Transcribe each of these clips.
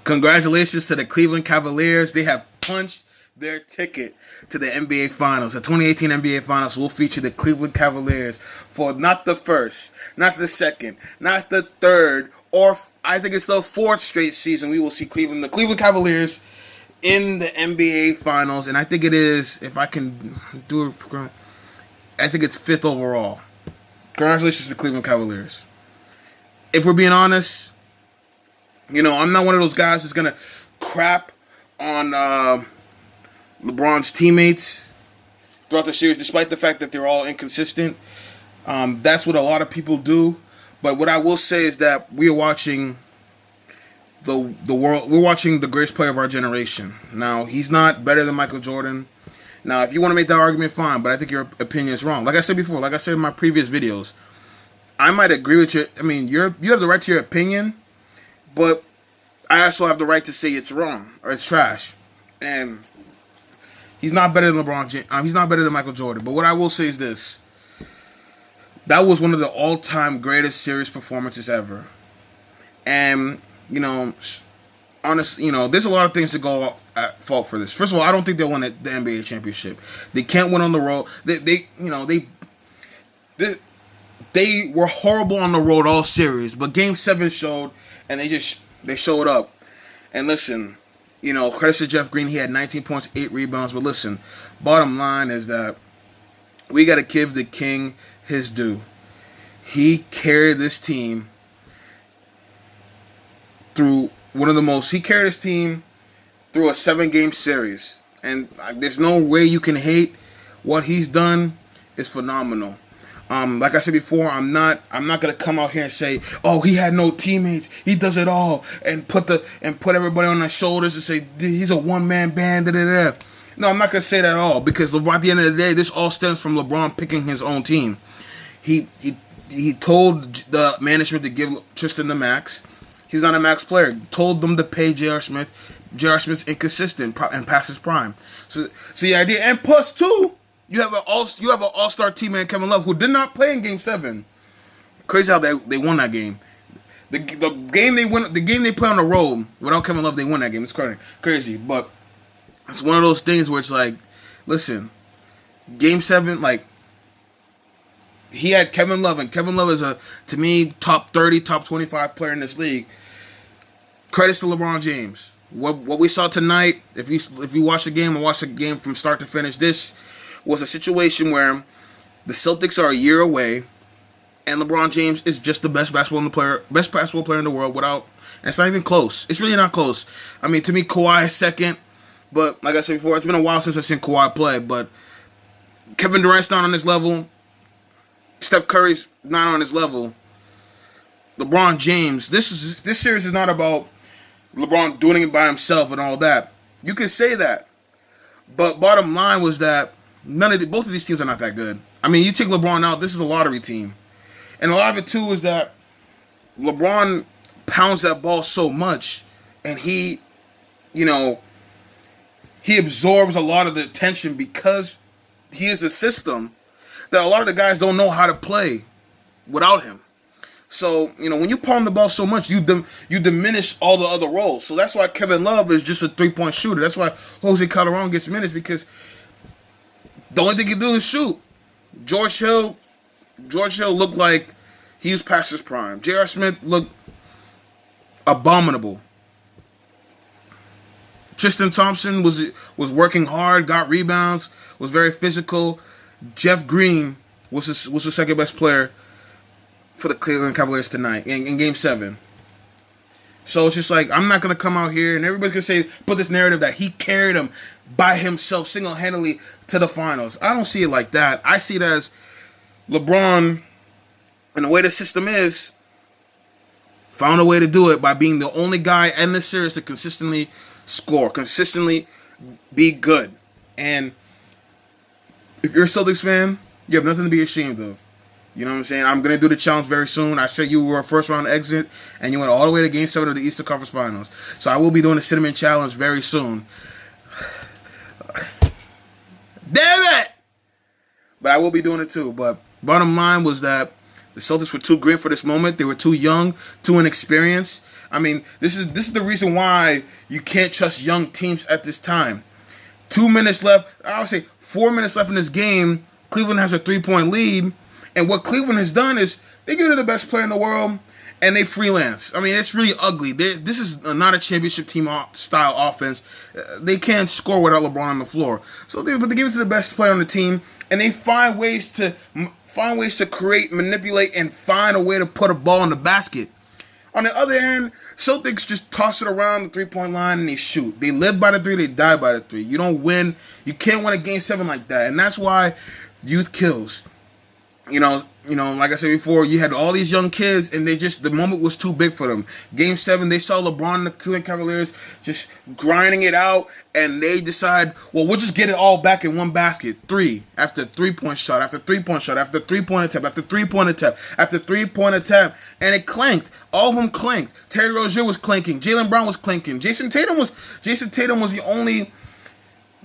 Congratulations to the Cleveland Cavaliers. They have punched their ticket to the NBA Finals. The 2018 NBA Finals will feature the Cleveland Cavaliers for not the first, not the second, not the third, or I think it's the fourth straight season we will see the Cleveland Cavaliers in the NBA Finals. And I think it is, if I can do it, I think it's fifth overall. Congratulations to the Cleveland Cavaliers. If we're being honest, I'm not one of those guys that's going to crap on LeBron's teammates throughout the series, despite the fact that they're all inconsistent. That's what a lot of people do. But what I will say is that we are watching the world. We're watching the greatest player of our generation. Now, he's not better than Michael Jordan. Now, if you want to make that argument, fine. But I think your opinion is wrong. Like I said before, like I said in my previous videos, I might agree with you. I mean, you have the right to your opinion, but I also have the right to say it's wrong or it's trash. And he's not better than LeBron James. He's not better than Michael Jordan. But what I will say is this. That was one of the all-time greatest series performances ever. And, honestly, there's a lot of things to go at fault for this. First of all, I don't think they'll win the NBA championship. They can't win on the road. They were horrible on the road all series. But Game 7 showed, and they showed up. And listen, credit to Jeff Green. He had 19 points, 8 rebounds. But listen, bottom line is that we got to give the king his due. He carried this team through he carried his team through a 7-game series. And there's no way you can hate what he's done. It's phenomenal. Like I said before, I'm not gonna come out here and say, oh, he had no teammates, he does it all, and put everybody on their shoulders and say he's a one-man band. No, I'm not gonna say that at all, because at the end of the day, this all stems from LeBron picking his own team. He told the management to give Tristan the max. He's not a max player. Told them to pay J.R. Smith. J.R. Smith's inconsistent and past his prime. So the idea, and plus two, you have an all-star teammate, Kevin Love, who did not play in Game 7. Crazy how they won that game. The game they play on the road without Kevin Love, they won that game. It's crazy, but it's one of those things where it's like, listen, Game 7, he had Kevin Love, and Kevin Love is to me, top 30, top 25 player in this league. Credits to LeBron James. What we saw tonight, if you watch the game and watch the game from start to finish, this was a situation where the Celtics are a year away, and LeBron James is just the best basketball player in the world and it's not even close. It's really not close. I mean, to me, Kawhi is second, but like I said before, it's been a while since I've seen Kawhi play, but Kevin Durant's not on this level. Steph Curry's not on his level. LeBron James, this series is not about LeBron doing it by himself and all that. You can say that, but bottom line was that both of these teams are not that good. I mean, you take LeBron out, this is a lottery team, and a lot of it too is that LeBron pounds that ball so much, and he absorbs a lot of the attention because he is a system that a lot of the guys don't know how to play without him. So, when you pound the ball so much, you diminish all the other roles. So that's why Kevin Love is just a 3-point shooter. That's why Jose Calderon gets minutes, because the only thing he can do is shoot. George Hill looked like he was past his prime. J.R. Smith looked abominable. Tristan Thompson was working hard, got rebounds, was very physical. Jeff Green was the second best player for the Cleveland Cavaliers tonight in Game 7. So it's just like, I'm not going to come out here and everybody's going to put this narrative that he carried them by himself single-handedly to the finals. I don't see it like that. I see it as LeBron, and the way the system is, found a way to do it by being the only guy in the series to consistently score, consistently be good. And if you're a Celtics fan, you have nothing to be ashamed of. You know what I'm saying? I'm going to do the challenge very soon. I said you were a first-round exit, and you went all the way to Game 7 of the Eastern Conference Finals. So I will be doing the Cinnamon Challenge very soon. Damn it! But I will be doing it too. But bottom line was that the Celtics were too green for this moment. They were too young, too inexperienced. I mean, this is the reason why you can't trust young teams at this time. 2 minutes left. I would say 4 minutes left in this game. Cleveland has a 3-point lead, and what Cleveland has done is they get to the best player in the world, and they freelance. I mean, it's really ugly. This is not a championship team style offense. They can't score without LeBron on the floor. So they give it to the best player on the team, and they find ways to create, manipulate, and find a way to put a ball in the basket. On the other hand, Celtics just toss it around the 3-point line and they shoot. They live by the 3, they die by the 3. You don't win. You can't win a Game 7 like that, and that's why youth kills. You know, like I said before, you had all these young kids, and the moment was too big for them. Game 7, they saw LeBron and the Cleveland Cavaliers just grinding it out, and they decide, well, we'll just get it all back in one basket. 3 after 3-point shot, after 3-point shot, after 3-point attempt, after 3-point attempt, after 3-point attempt, and it clanked. All of them clanked. Terry Rozier was clanking. Jaylen Brown was clanking. Jason Tatum was the only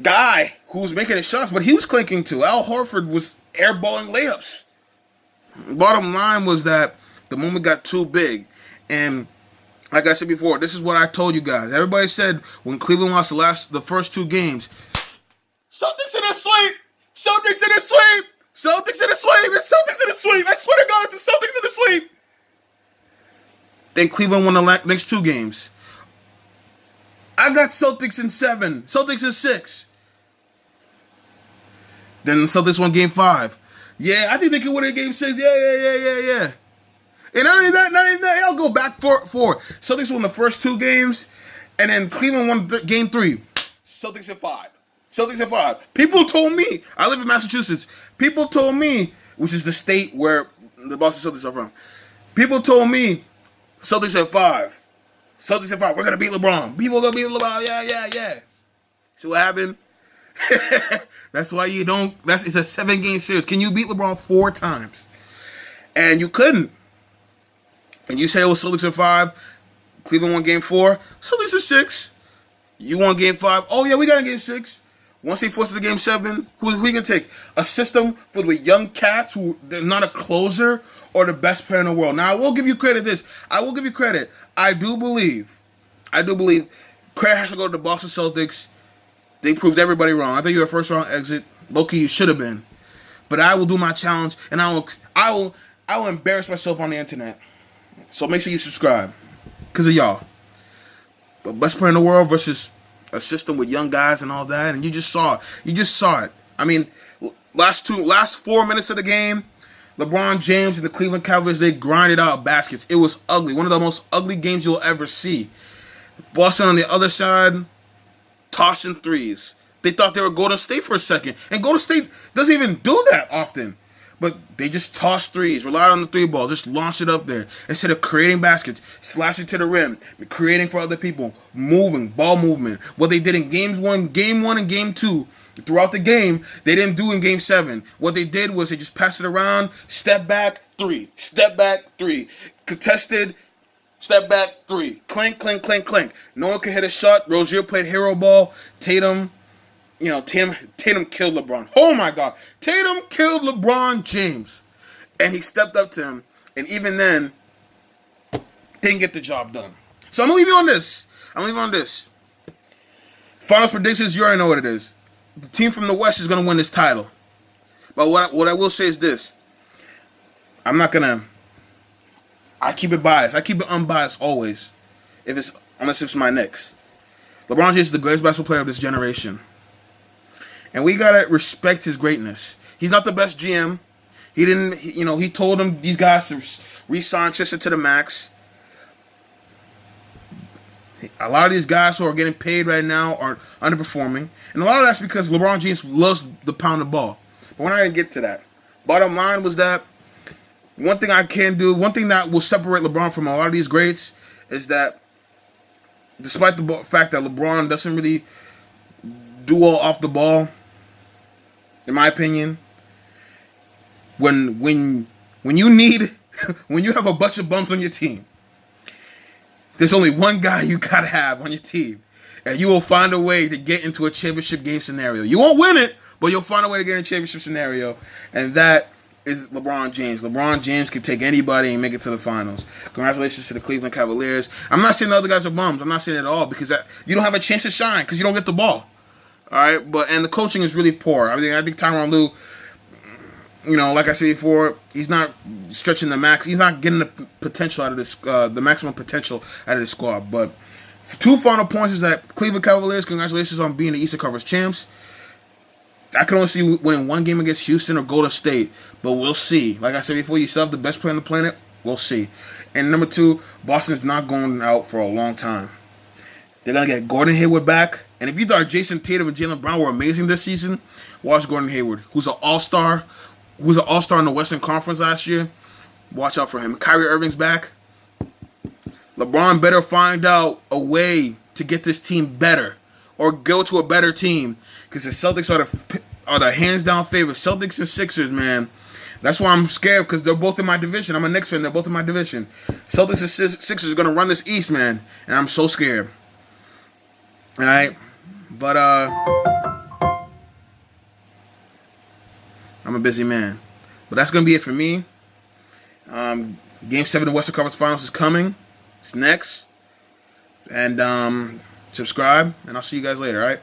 guy who was making the shots, but he was clanking too. Al Horford was airballing layups. Bottom line was that the moment got too big, and like I said before, this is what I told you guys. Everybody said when Cleveland lost the first 2 games, Celtics in a sweep, Celtics in a sweep, Celtics in a sweep, and Celtics in a sweep. I swear to God, it's the Celtics in a sweep. Then Cleveland won the next 2 games. I got Celtics in 7, Celtics in 6. Then the Celtics won Game 5. Yeah, I think they could win in Game 6. Yeah. And not only that, I'll go back for Celtics won the first 2 games, and then Cleveland won Game 3. Celtics at 5. Celtics at 5. People told me, I live in Massachusetts. People told me, which is the state where the Boston Celtics are from. People told me, Celtics at 5. Celtics at 5. We're gonna beat LeBron. People gonna beat LeBron. Yeah. See what happened? That's why you don't. It's a 7-game series. Can you beat LeBron 4 times? And you couldn't. And you say it was Celtics at 5. Cleveland won Game 4. Celtics at 6. You won Game 5. Oh yeah, we got a Game 6. Once they force it to Game 7, who we gonna take? A system filled with young cats who they're not a closer or the best player in the world. Now I will give you credit. I do believe. Credit has to go to the Boston Celtics. They proved everybody wrong. I think you're a first-round exit. Low-key, you should have been. But I will do my challenge, and I will embarrass myself on the internet. So make sure you subscribe, because of y'all. But best player in the world versus a system with young guys and all that, and you just saw it. I mean, last 4 minutes of the game, LeBron James and the Cleveland Cavaliers, they grinded out baskets. It was ugly. One of the most ugly games you'll ever see. Boston on the other side, tossing threes. They thought they were Golden State for a second. And Golden State doesn't even do that often. But they just toss threes, relied on the 3 ball, just launch it up there. Instead of creating baskets, slashing to the rim, creating for other people, moving, ball movement. What they did in Game 1 and Game 2, throughout the game, they didn't do in Game 7. What they did was they just passed it around, step back, 3. Step back, 3. Contested, step back, 3. Clink, clink, clink, clink. No one could hit a shot. Rozier played hero ball. Tatum killed LeBron. Oh my God. Tatum killed LeBron James. And he stepped up to him. And even then, didn't get the job done. So I'm going to leave you on this. Finals predictions, you already know what it is. The team from the West is going to win this title. But what I will say is this. I keep it biased. I keep it unbiased always. Unless it's my Knicks. LeBron James is the greatest basketball player of this generation. And we gotta respect his greatness. He's not the best GM. He told them these guys to re-sign Chester to the max. A lot of these guys who are getting paid right now are underperforming. And a lot of that's because LeBron James loves to pound the ball. But we're not gonna get to that. Bottom line was that one thing that will separate LeBron from a lot of these greats is that despite the fact that LeBron doesn't really do well off the ball, in my opinion, when you have a bunch of bums on your team, there's only one guy you gotta have on your team, and you will find a way to get into a championship game scenario. You won't win it, but you'll find a way to get in a championship scenario, and that is LeBron James. LeBron James can take anybody and make it to the finals. Congratulations to the Cleveland Cavaliers. I'm not saying the other guys are bums. I'm not saying it at all because you don't have a chance to shine because you don't get the ball. All right, and the coaching is really poor. I think Tyronn Lue, like I said before, he's not stretching the max. He's not getting the potential out of this, the maximum potential out of the squad. But 2 final points is that Cleveland Cavaliers, congratulations on being the Eastern Conference champs. I can only see you winning 1 game against Houston or Golden State, but we'll see. Like I said before, you still have the best player on the planet. We'll see. And number 2, Boston's not going out for a long time. They're going to get Gordon Hayward back. And if you thought Jason Tatum and Jaylen Brown were amazing this season, watch Gordon Hayward, who's an all-star, in the Western Conference last year. Watch out for him. Kyrie Irving's back. LeBron better find out a way to get this team better or go to a better team because the Celtics are the hands-down favorites. Celtics and Sixers, man. That's why I'm scared because they're both in my division. I'm a Knicks fan. They're both in my division. Celtics and Sixers are going to run this East, man, and I'm so scared. All right? But I'm a busy man. But that's going to be it for me. Game 7 of the Western Conference Finals is coming. It's next. And subscribe, and I'll see you guys later, all right?